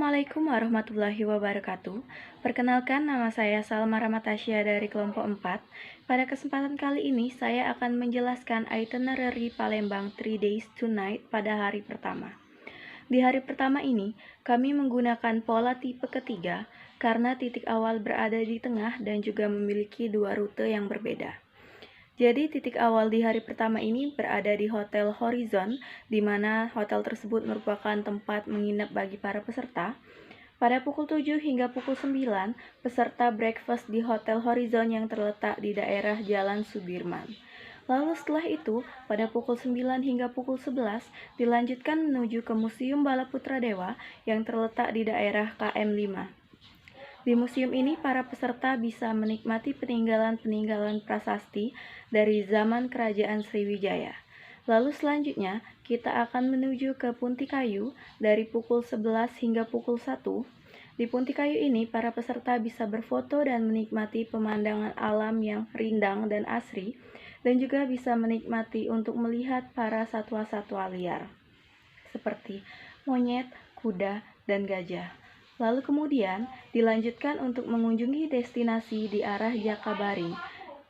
Assalamualaikum warahmatullahi wabarakatuh. Perkenalkan, nama saya Salma Ramatasya dari kelompok 4. Pada kesempatan kali ini, saya akan menjelaskan itinerary Palembang 3 days 2 night pada hari pertama. Di hari pertama ini, kami menggunakan pola tipe ketiga karena titik awal berada di tengah dan juga memiliki dua rute yang berbeda. Jadi titik awal di hari pertama ini berada di Hotel Horizon, di mana hotel tersebut merupakan tempat menginap bagi para peserta. Pada pukul 7 hingga pukul 9, peserta breakfast di Hotel Horizon yang terletak di daerah Jalan Sudirman. Lalu setelah itu, pada pukul 9 hingga pukul 11, dilanjutkan menuju ke Museum Bala Putra Dewa yang terletak di daerah KM 5. Di museum ini, para peserta bisa menikmati peninggalan-peninggalan prasasti dari zaman Kerajaan Sriwijaya. Lalu selanjutnya, kita akan menuju ke Punti Kayu dari pukul 11 hingga pukul 1. Di Punti Kayu ini, para peserta bisa berfoto dan menikmati pemandangan alam yang rindang dan asri, dan juga bisa menikmati untuk melihat para satwa-satwa liar, seperti monyet, kuda, dan gajah. Lalu kemudian dilanjutkan untuk mengunjungi destinasi di arah Jakabaring.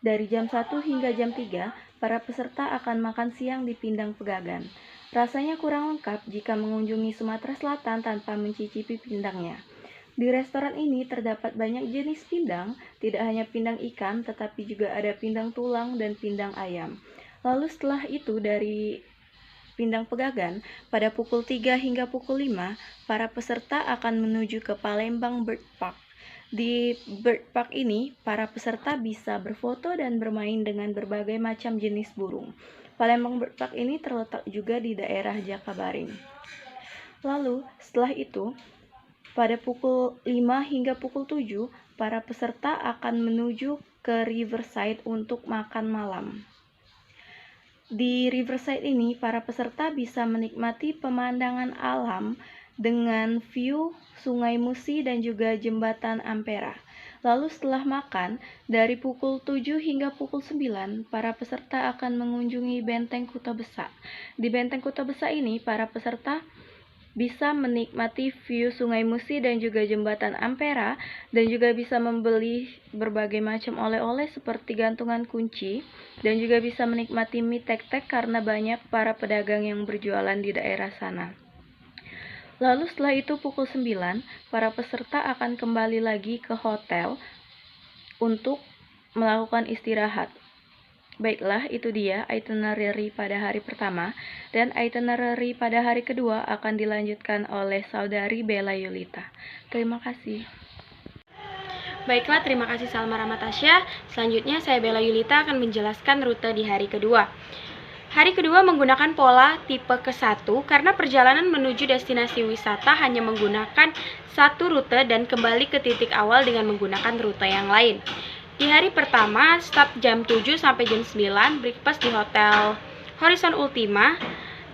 Dari jam 1 hingga jam 3, para peserta akan makan siang di Pindang Pegagan. Rasanya kurang lengkap jika mengunjungi Sumatera Selatan tanpa mencicipi pindangnya. Di restoran ini terdapat banyak jenis pindang, tidak hanya pindang ikan, tetapi juga ada pindang tulang dan pindang ayam. Lalu setelah itu dari Pindang Pegagan, pada pukul 3 hingga pukul 5, para peserta akan menuju ke Palembang Bird Park. Di Bird Park ini, para peserta bisa berfoto dan bermain dengan berbagai macam jenis burung. Palembang Bird Park ini terletak juga di daerah Jakabaring. Lalu, setelah itu, pada pukul 5 hingga pukul 7, para peserta akan menuju ke Riverside untuk makan malam. Di Riverside ini, para peserta bisa menikmati pemandangan alam dengan view Sungai Musi dan juga Jembatan Ampera. Lalu setelah makan, dari pukul 7 hingga pukul 9, para peserta akan mengunjungi Benteng Kuta Besak. Di Benteng Kuta Besak ini, para peserta bisa menikmati view Sungai Musi dan juga Jembatan Ampera, dan juga bisa membeli berbagai macam oleh-oleh seperti gantungan kunci, dan juga bisa menikmati mie tek-tek karena banyak para pedagang yang berjualan di daerah sana. Lalu setelah itu pukul 9, para peserta akan kembali lagi ke hotel untuk melakukan istirahat. Baiklah, itu dia itinerary pada hari pertama, dan itinerary pada hari kedua akan dilanjutkan oleh Saudari Bella Yulita. Terima kasih. Baiklah, terima kasih Salma Ramatasya. Selanjutnya saya Bella Yulita akan menjelaskan rute di hari kedua. Hari kedua menggunakan pola tipe ke-1 karena perjalanan menuju destinasi wisata hanya menggunakan satu rute dan kembali ke titik awal dengan menggunakan rute yang lain. Di hari pertama, start jam 7 sampai jam 9, breakfast di Hotel Horizon Ultima,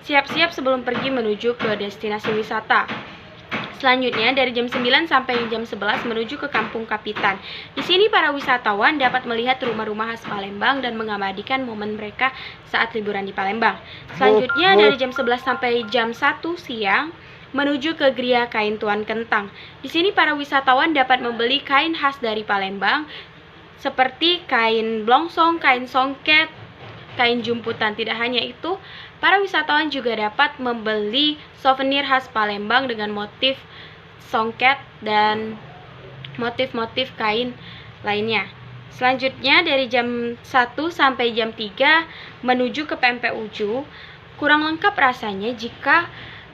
siap-siap sebelum pergi menuju ke destinasi wisata. Selanjutnya, dari jam 9 sampai jam 11 menuju ke Kampung Kapitan. Di sini para wisatawan dapat melihat rumah-rumah khas Palembang dan mengabadikan momen mereka saat liburan di Palembang. Selanjutnya, dari jam 11 sampai jam 1 siang, menuju ke Gria Kain Tuan Kentang. Di sini para wisatawan dapat membeli kain khas dari Palembang, seperti kain blongsong, kain songket, kain jumputan. Tidak hanya itu, para wisatawan juga dapat membeli souvenir khas Palembang dengan motif songket dan motif-motif kain lainnya. Selanjutnya, dari jam 1 sampai jam 3 menuju ke PMP Uju. Kurang lengkap rasanya jika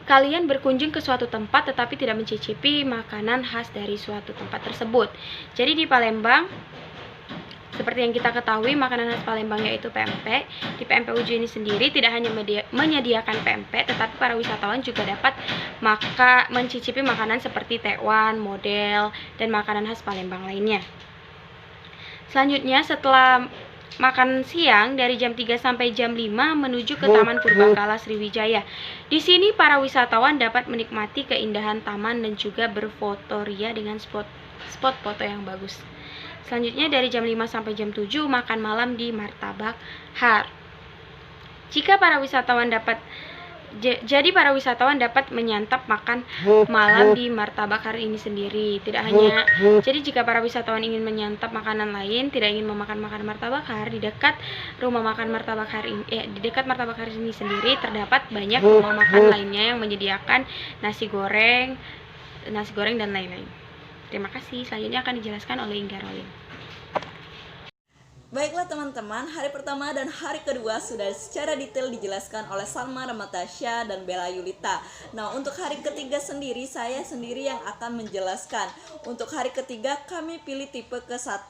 kalian berkunjung ke suatu tempat tetapi tidak mencicipi makanan khas dari suatu tempat tersebut. Jadi di Palembang, seperti yang kita ketahui, makanan khas Palembang yaitu pempek. Di PMP Uju ini sendiri tidak hanya menyediakan pempek, tetapi para wisatawan juga dapat mencicipi makanan seperti tekwan, model, dan makanan khas Palembang lainnya. Selanjutnya, setelah makan siang, dari jam 3 sampai jam 5 menuju ke Taman Purbakala Sriwijaya. Di sini para wisatawan dapat menikmati keindahan taman dan juga berfotoria dengan spot foto yang bagus. Selanjutnya, dari jam 5 sampai jam 7 makan malam di Martabak Har. Jika para wisatawan dapat Jadi para wisatawan dapat menyantap makan malam di martabak hari ini sendiri. Jadi jika para wisatawan ingin menyantap makanan lain, tidak ingin memakan makanan martabak hari, di dekat rumah makan martabak hari di dekat martabak hari ini sendiri terdapat banyak rumah makan lainnya yang menyediakan nasi goreng dan lain-lain. Terima kasih. Selanjutnya akan dijelaskan oleh Inga Rolin. Baiklah teman-teman, hari pertama dan hari kedua sudah secara detail dijelaskan oleh Salma Ramatasya dan Bella Yulita. Nah, untuk hari ketiga sendiri, saya sendiri yang akan menjelaskan. Untuk hari ketiga, kami pilih tipe ke-1.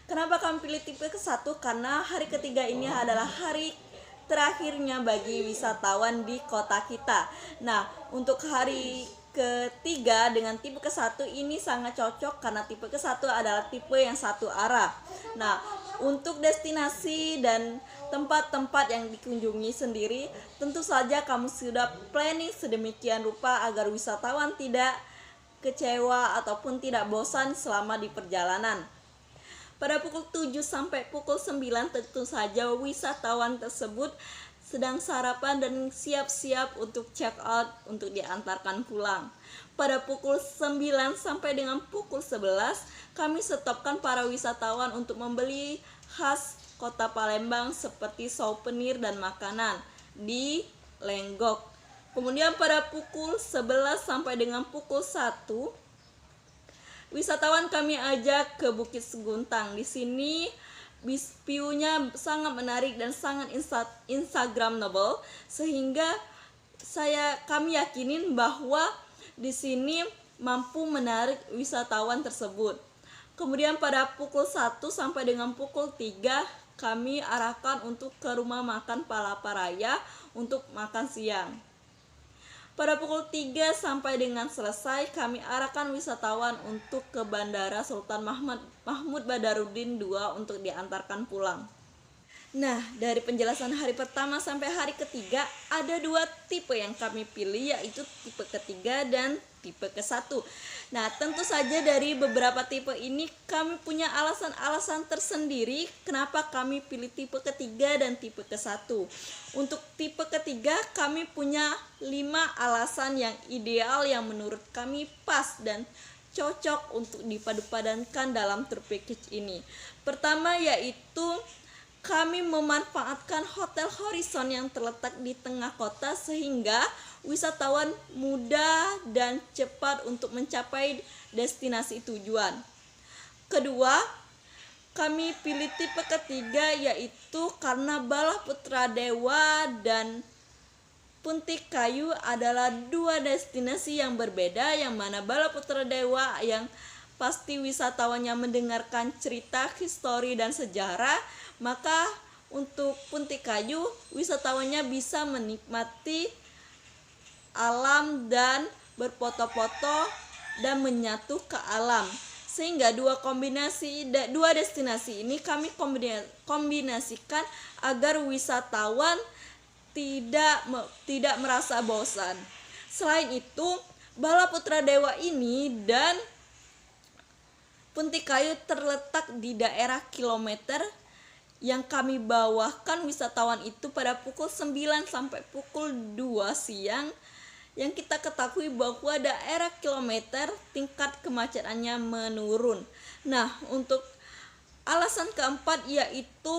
Kenapa kami pilih tipe ke-1? Karena hari ketiga ini adalah hari terakhirnya bagi wisatawan di kota kita. Nah, untuk hari ketiga dengan tipe ke-1 ini sangat cocok karena tipe ke-1 adalah tipe yang satu arah. Nah, untuk destinasi dan tempat-tempat yang dikunjungi sendiri, tentu saja kamu sudah planning sedemikian rupa agar wisatawan tidak kecewa ataupun tidak bosan selama di perjalanan. Pada pukul 7 sampai pukul 9 tentu saja wisatawan tersebut sedang sarapan dan siap-siap untuk check out untuk diantarkan pulang. Pada pukul 9 sampai dengan pukul 11 kami stopkan para wisatawan untuk membeli khas kota Palembang seperti souvenir dan makanan di Lenggok. Kemudian pada pukul 11 sampai dengan pukul 1 wisatawan kami ajak ke Bukit Seguntang. Di sini view-nya sangat menarik dan sangat instagramable sehingga kami yakinin bahwa di sini mampu menarik wisatawan tersebut. Kemudian pada pukul 1 sampai dengan pukul 3 kami arahkan untuk ke rumah makan Palaparaya untuk makan siang. Pada pukul 3 sampai dengan selesai kami arahkan wisatawan untuk ke Bandara Sultan Mahmud Badarudin II untuk diantarkan pulang. Nah, dari penjelasan hari pertama sampai hari ketiga ada 2 tipe yang kami pilih, yaitu tipe ketiga dan tipe ke-1. Nah, tentu saja dari beberapa tipe ini kami punya alasan-alasan tersendiri kenapa kami pilih tipe ketiga dan tipe ke-1. Untuk tipe ketiga kami punya 5 alasan yang ideal yang menurut kami pas dan cocok untuk dipadu-padankan dalam tour package ini. Pertama yaitu kami memanfaatkan Hotel Horizon yang terletak di tengah kota sehingga wisatawan mudah dan cepat untuk mencapai destinasi tujuan. Kedua, kami pilih tipe ketiga yaitu karena Bala Putra Dewa dan Puntik Kayu adalah 2 destinasi yang berbeda, yang mana Bala Putra Dewa yang pasti wisatawannya mendengarkan cerita, histori, dan sejarah, maka untuk Puntik Kayu wisatawannya bisa menikmati alam dan berfoto-foto dan menyatu ke alam. Sehingga dua destinasi ini kami kombinasikan agar wisatawan tidak merasa bosan. Selain itu, Bala Putra Dewa ini dan Puntik Kayu terletak di daerah kilometer yang kami bawakan wisatawan itu pada pukul 9 sampai pukul 2 siang, yang kita ketahui bahwa daerah kilometer tingkat kemacetannya menurun. Nah, untuk alasan keempat yaitu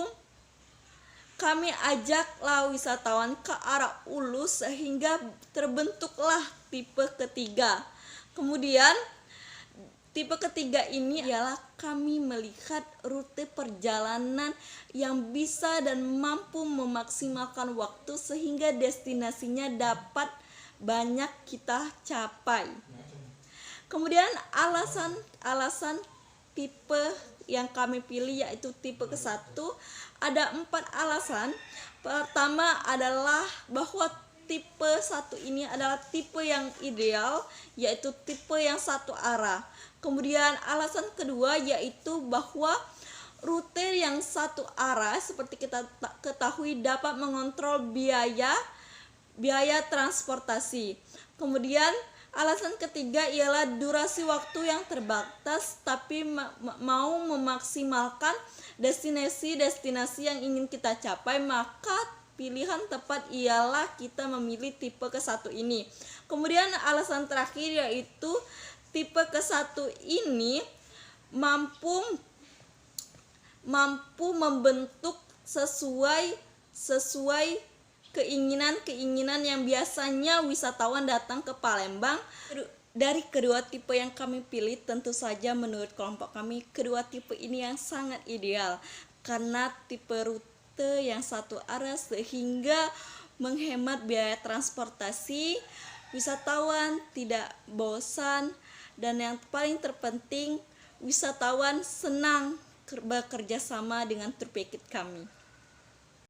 kami ajaklah wisatawan ke arah Ulu sehingga terbentuklah tipe ketiga. Kemudian tipe ketiga ini ialah kami melihat rute perjalanan yang bisa dan mampu memaksimalkan waktu sehingga destinasinya dapat banyak kita capai. Kemudian alasan tipe yang kami pilih yaitu tipe ke-1 ada 4 alasan. Pertama adalah bahwa tipe 1 ini adalah tipe yang ideal, yaitu tipe yang satu arah. Kemudian alasan kedua yaitu bahwa rute yang satu arah seperti kita ketahui dapat mengontrol biaya transportasi. Kemudian alasan ketiga ialah durasi waktu yang terbatas tapi mau memaksimalkan destinasi yang ingin kita capai, maka pilihan tepat ialah kita memilih tipe ke-1 ini. Kemudian alasan terakhir yaitu tipe ke-1 ini mampu membentuk sesuai keinginan yang biasanya wisatawan datang ke Palembang. Dari kedua tipe yang kami pilih, tentu saja menurut kelompok kami kedua tipe ini yang sangat ideal karena tipe rute yang satu arah sehingga menghemat biaya transportasi, wisatawan tidak bosan, dan yang paling terpenting wisatawan senang bekerja sama dengan tour package kami.